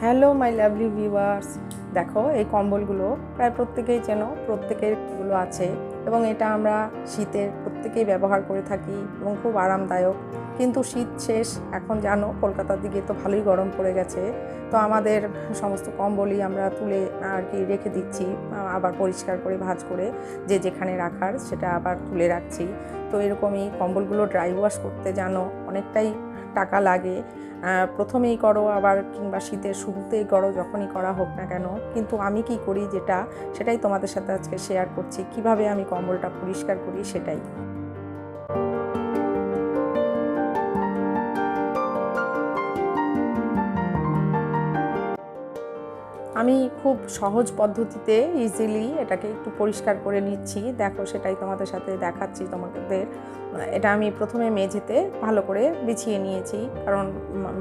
Hello my lovely viewers, দেখো এই কম্বলগুলো প্রায় প্রত্যেকেই চেনো, প্রত্যেকের এগুলো আছে এবং এটা আমরা শীতের প্রত্যেকেই ব্যবহার করে থাকি এবং খুব আরামদায়ক। কিন্তু শীত শেষ, এখন জানো কলকাতার দিকে তো ভালোই গরম পড়ে গেছে। তো আমাদের সমস্ত কম্বলই আমরা তুলে আর কি রেখে দিচ্ছি, আবার পরিষ্কার করে ভাঁজ করে যে যেখানে রাখার সেটা আবার তুলে রাখছি। তো এরকমই কম্বলগুলো ড্রাই ওয়াশ করতে জানো অনেকটাই টাকা লাগে। প্রথমেই করো আবার কিংবা শীতের শুরুতেই করো, যখনই করা হোক না কেন। কিন্তু আমি কি করি সেটাই তোমাদের সাথে আজকে শেয়ার করছি, কিভাবে আমি কম্বলটা পরিষ্কার করি সেটাই। আমি খুব সহজ পদ্ধতিতে ইজিলি এটাকে একটু পরিষ্কার করে নিচ্ছি, দেখো সেটাই তোমাদের সাথে দেখাচ্ছি তোমাদের। এটা আমি প্রথমে মেঝেতে ভালো করে বিছিয়ে নিয়েছি, কারণ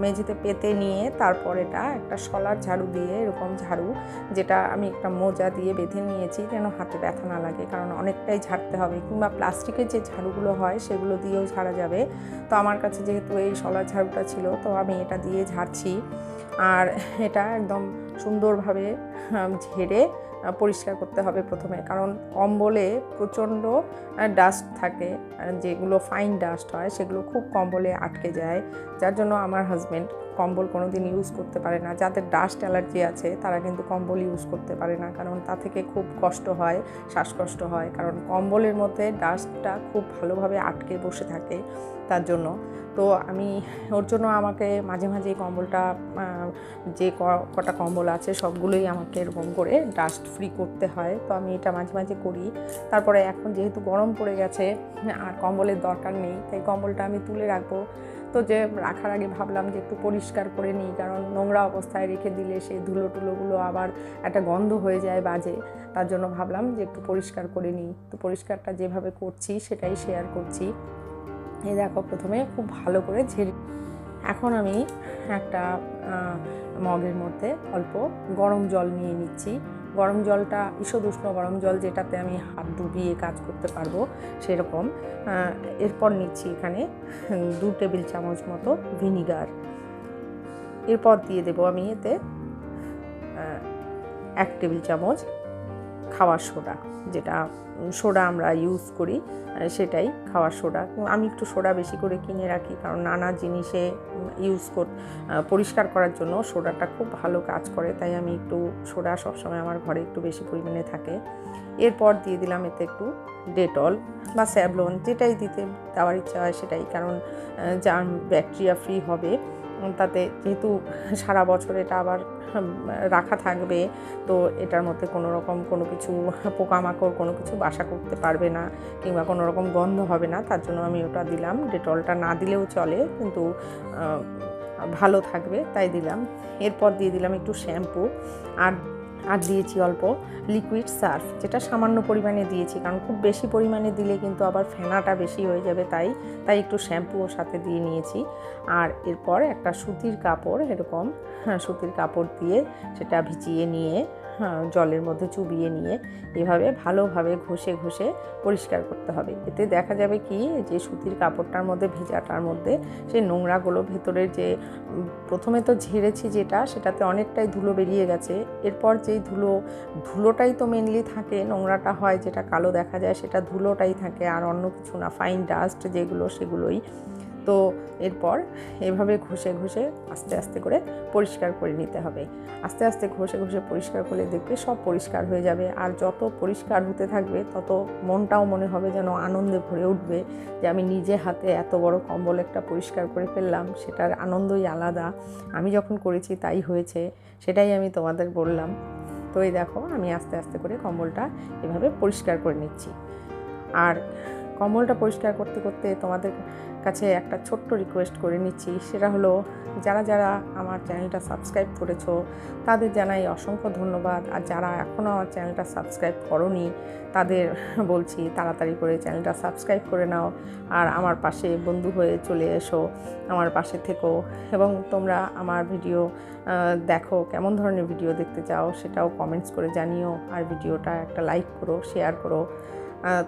মেঝেতে পেতে নিয়ে তারপর এটা একটা শলার ঝাড়ু দিয়ে, এরকম ঝাড়ু যেটা আমি একটা মোজা দিয়ে বেঁধে নিয়েছি যেন হাতে ব্যথা না লাগে, কারণ অনেকটাই ঝাড়তে হবে। কিংবা প্লাস্টিকের যে ঝাড়ুগুলো হয় সেগুলো দিয়েও ঝাড়া যাবে। তো আমার কাছে যেহেতু এই শলার ঝাড়ুটা ছিল, তো আমি এটা দিয়ে ঝাড়ছি। আর এটা একদম সুন্দরভাবে ঝেড়ে পরিষ্কার করতে হবে প্রথমে, কারণ কম্বলে প্রচণ্ড ডাস্ট থাকে, যেগুলো ফাইন ডাস্ট হয় সেগুলো খুব কম্বলে আটকে যায়। যার জন্য আমার হাজব্যান্ড কম্বল কোনো দিন ইউজ করতে পারে না। যাদের ডাস্ট অ্যালার্জি আছে তারা কিন্তু কম্বল ইউজ করতে পারে না, কারণ তা থেকে খুব কষ্ট হয়, শ্বাসকষ্ট হয়, কারণ কম্বলের মধ্যে ডাস্টটা খুব ভালোভাবে আটকে বসে থাকে তার জন্য। তো আমি ওর জন্য আমাকে মাঝে মাঝে কম্বলটা, যে কটা কম্বল আছে সবগুলোই আমাকে এরকম করে ডাস্ট ফ্রি করতে হয়। তো আমি এটা মাঝে মাঝে করি। তারপরে এখন যেহেতু গরম পড়ে গেছে আর কম্বলের দরকার নেই, তাই কম্বলটা আমি তুলে রাখবো। তো যে রাখার আগে ভাবলাম যে একটু পরিষ্কার করে নিই, কারণ নোংরা অবস্থায় রেখে দিলে সেই ধুলো টুলোগুলো আবার একটা গন্ধ হয়ে যায় বাজে। তার জন্য ভাবলাম যে একটু পরিষ্কার করে নিই। তো পরিষ্কারটা যেভাবে করছি সেটাই শেয়ার করছি। এই দেখো প্রথমে খুব ভালো করে ঝেড়ে, এখন আমি একটা মগের মধ্যে অল্প গরম জল নিয়ে নিচ্ছি। গরম জলটা ঈষৎ উষ্ণ গরম জল, যেটাতে আমি হাত ডুবিয়ে কাজ করতে পারবো সেরকম। এরপর নিচ্ছি এখানে 2 টেবিল চামচ মতো ভিনিগার। এরপর দিয়ে দেবো আমি এতে 1 টেবিল চামচ খাওয়ার সোডা, যেটা সোডা আমরা ইউজ করি সেটাই খাওয়ার সোডা। আমি একটু সোডা বেশি করে কিনে রাখি, কারণ নানা জিনিসে পরিষ্কার করার জন্য সোডাটা খুব ভালো কাজ করে, তাই আমি একটু সোডা সবসময় আমার ঘরে একটু বেশি পরিমাণে থাকে। এরপর দিয়ে দিলাম এতে একটু ডেটল বা স্যাভলন, যেটাই দেওয়ার ইচ্ছা হয় সেটাই, কারণ জার্ম ব্যাকটেরিয়া ফ্রি হবে তাতে। যেহেতু সারা বছর এটা আবার রাখা থাকবে, তো এটার মধ্যে কোনো কিছু পোকামাকড় কোনো কিছু বাসা করতে পারবে না, কিংবা কোনো রকম গন্ধ হবে না। তার জন্য আমি ওটা দিলাম। ডেটলটা না দিলেও চলে, কিন্তু ভালো থাকবে তাই দিলাম। এরপর দিয়ে দিলাম একটু শ্যাম্পু, আর দিয়েছি অল্প লিকুইড সার্ফ, যেটা সামান্য পরিমাণে দিয়েছি, কারণ খুব বেশি পরিমাণে দিলে কিন্তু আবার ফেনাটা বেশি হয়ে যাবে, তাই একটু শ্যাম্পুও সাথে দিয়ে নিয়েছি। আর এরপর একটা সুতির কাপড়, এরকম সুতির কাপড় দিয়ে সেটা ভিজিয়ে নিয়ে, জলের মধ্যে চুবিয়ে নিয়ে এভাবে ভালোভাবে ঘষে ঘষে পরিষ্কার করতে হবে। এতে দেখা যাবে কি, যে সুতির কাপড়টার মধ্যে ভেজাটার মধ্যে সেই নোংরাগুলো ভেতরের যে প্রথমে তো ঝেড়েছি সেটাতে অনেকটাই ধুলো বেরিয়ে গেছে। এরপর যেই ধুলোটাই তো মেনলি থাকে, নোংরাটা হয় যেটা কালো দেখা যায় সেটা ধুলোটাই থাকে, আর অন্য কিছু না, ফাইন ডাস্ট যেগুলো সেগুলোই। তো এরপর এভাবে ঘষে ঘষে আস্তে আস্তে করে পরিষ্কার করে নিতে হবে। আস্তে আস্তে ঘষে ঘষে পরিষ্কার করলে দেখবে সব পরিষ্কার হয়ে যাবে। আর যত পরিষ্কার হতে থাকবে তত মনটাও মনে হবে যেন আনন্দে ভরে উঠবে, যে আমি নিজে হাতে এত বড় কম্বল একটা পরিষ্কার করে ফেললাম, সেটার আনন্দই আলাদা। আমি যখন করেছি তাই হয়েছে, সেটাই আমি তোমাদের বললাম। তো এই দেখো আমি আস্তে আস্তে করে কম্বলটা এভাবে পরিষ্কার করে নিচ্ছি। আর কম্বলটা পরিষ্কার করতে করতে তোমাদের কাছে একটা ছোট্ট রিকোয়েস্ট করে নিচ্ছি, সেটা হলো যারা যারা আমার চ্যানেলটা সাবস্ক্রাইব করেছো তাদের জানাই অসংখ্য ধন্যবাদ। আর যারা এখনও আমার চ্যানেলটা সাবস্ক্রাইব করোনি তাদের বলছি তাড়াতাড়ি করে চ্যানেলটা সাবস্ক্রাইব করে নাও, আর আমার পাশে বন্ধু হয়ে চলে এসো, আমার পাশে থেকো। এবং তোমরা আমার ভিডিও দেখো, কেমন ধরনের ভিডিও দেখতে চাও সেটাও কমেন্টস করে জানিও। আর ভিডিওটা একটা লাইক করো, শেয়ার করো।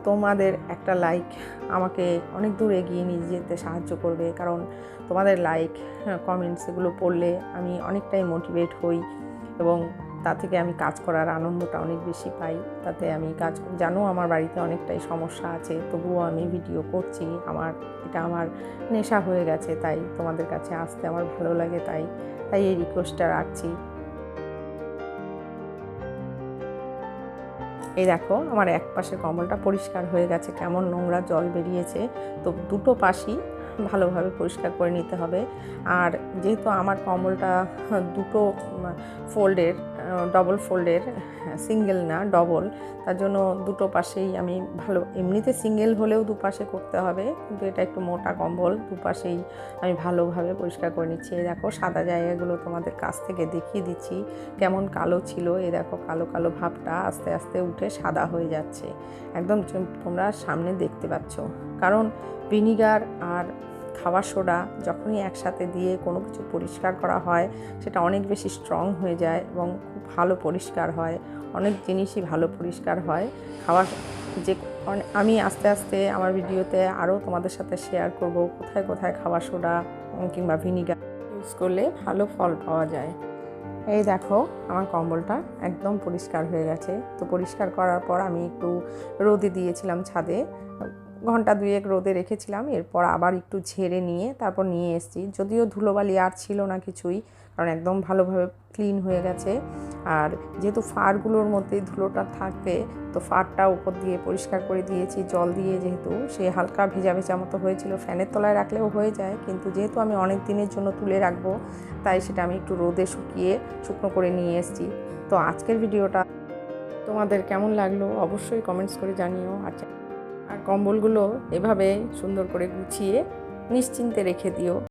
তোমাদের একটা লাইক আমাকে অনেক দূর এগিয়ে নিয়ে যেতে সাহায্য করবে, কারণ তোমাদের লাইক কমেন্টস এগুলো পড়লে আমি অনেকটাই মোটিভেট হই এবং তা থেকে আমি কাজ করার আনন্দটা অনেক বেশি পাই। তাতে আমি কাজ জানো আমার বাড়িতে অনেকটাই সমস্যা আছে, তবুও আমি ভিডিও করছি, এটা আমার নেশা হয়ে গেছে, তাই তোমাদের কাছে আসতে আমার ভালো লাগে, তাই এই রিকোয়েস্টটা রাখছি। এই দেখো আমার এক পাশের কম্বলটা পরিষ্কার হয়ে গেছে, কেমন নোংরা জল বেরিয়েছে। তো দুটো পাশই ভালোভাবে পরিষ্কার করে নিতে হবে। আর যেহেতু আমার কম্বলটা দুটো ফোল্ডের, ডবল ফোল্ডের, সিঙ্গেল না ডবল, তার জন্য দুটো পাশেই আমি এমনিতে সিঙ্গেল হলেও দুপাশে করতে হবে, কিন্তু এটা একটু মোটা কম্বল, দুপাশেই আমি ভালোভাবে পরিষ্কার করে নিচ্ছি। এই দেখো সাদা জায়গাগুলো তোমাদের কাছ থেকে দেখিয়ে দিচ্ছি, কেমন কালো ছিল। এই দেখো কালো কালো ভাবটা আস্তে আস্তে উঠে সাদা হয়ে যাচ্ছে, একদম তোমরা সামনে দেখতে পাচ্ছ। কারণ ভিনিগার আর খাবার সোডা যখনই একসাথে দিয়ে কোনো কিছু পরিষ্কার করা হয়, সেটা অনেক বেশি স্ট্রং হয়ে যায় এবং খুব ভালো পরিষ্কার হয়, অনেক জিনিসই ভালো পরিষ্কার হয়। আমি আস্তে আস্তে আমার ভিডিওতে আরও তোমাদের সাথে শেয়ার করব কোথায় কোথায় খাবার সোডা কিংবা ভিনিগার ইউজ করলে ভালো ফল পাওয়া যায়। এই দেখো আমার কম্বলটা একদম পরিষ্কার হয়ে গেছে। তো পরিষ্কার করার পর আমি একটু রোদে দিয়েছিলাম, ছাদে ঘন্টা 2 রোদে রেখেছিলাম, এরপর আবার একটু ঝেড়ে নিয়ে তারপর নিয়ে এসেছি। যদিও ধুলোবালি আর ছিল না কিছুই, কারণ একদম ভালোভাবে ক্লিন হয়ে গেছে। আর যেহেতু ফারগুলোর মধ্যে ধুলোটা থাকবে, তো ফারটা উপর দিয়ে পরিষ্কার করে দিয়েছি জল দিয়ে, যেহেতু সে হালকা ভেজা ভেজা মতো হয়েছিল। ফ্যানের তলায় রাখলেও হয়ে যায়, কিন্তু যেহেতু আমি অনেক দিনের জন্য তুলে রাখবো, তাই সেটা আমি একটু রোদে শুকনো করে নিয়ে এসেছি। তো আজকের ভিডিওটা তোমাদের কেমন লাগলো অবশ্যই কমেন্টস করে জানিও। আর কম্বলগুলো এভাবে সুন্দর করে গুছিয়ে নিশ্চিন্তে রেখে দিও।